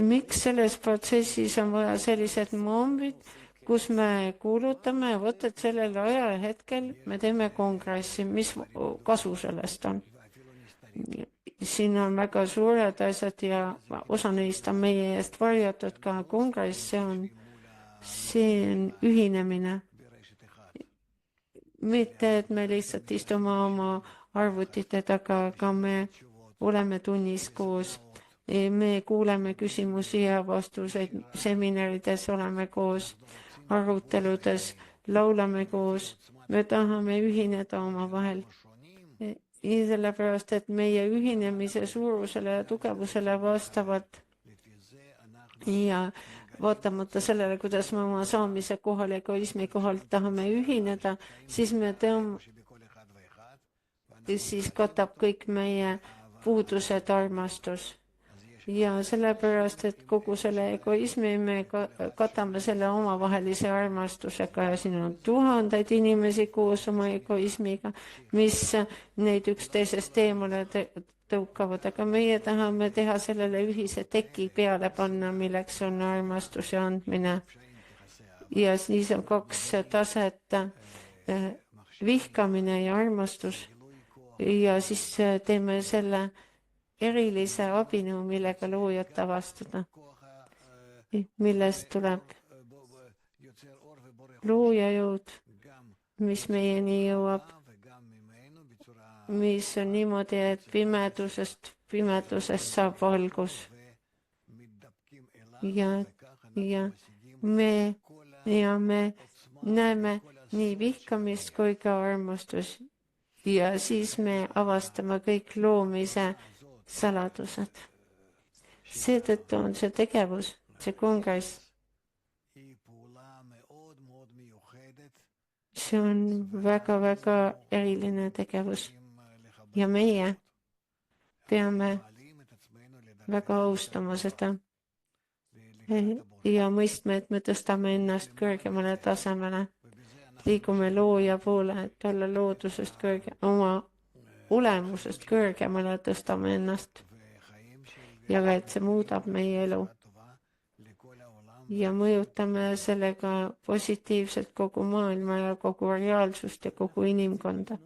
Miks selles protsessis on vaja sellised momendid, kus me kuulutame, vot et sellel ajahetkel me teeme kongressi, mis kasu sellest on? Siin on väga suured asjad ja osa neist on meie eest varjatud ka kongress, see on ühinemine. Mitte, et me lihtsalt istume oma arvutite taga, aga me oleme tunnis koos. Me kuuleme küsimusi ja vastuseid, seminarides oleme koos, aruteludes, laulame koos. Me tahame ühineda omavahel. Ja sellepärast, et meie ühinemise suurusele ja tugevusele vastavalt ja vaatamata sellele, kuidas me oma saamise kohal, egoismi kohal tahame ühineda, siis me siis katab kõik meie puudused armastus. Ja sellepärast, et kogu selle egoismi me katame selle omavahelise armastusega ja siin on tuhandeid inimesi koos oma egoismiga, mis neid üksteisest eemale tõukavad, aga meie tahame teha sellele ühise teki peale panna, milleks on armastus ja andmine. Ja siis on kaks taset, vihkamine ja armastus. Ja siis teeme selle erilise abinõu, millega loojat avastada, millest tuleb looja jõud, mis meieni jõuab, mis on niimoodi, et pimedusest saab valgus. Ja me näeme nii vihkamist kui ka armastus ja siis me avastame kõik loomise saladused. Seetõttu on see tegevus, see kongress, see on väga-väga eriline tegevus ja meie peame väga austama seda ja mõistma, et me tõstame ennast kõrgemale tasemele, liigume looja poole, et olla loodusest oma olemusest kõrgemale tõstame ennast ja et see muudab meie elu ja mõjutame sellega positiivselt kogu maailma ja kogu reaalsust ja kogu inimkonda.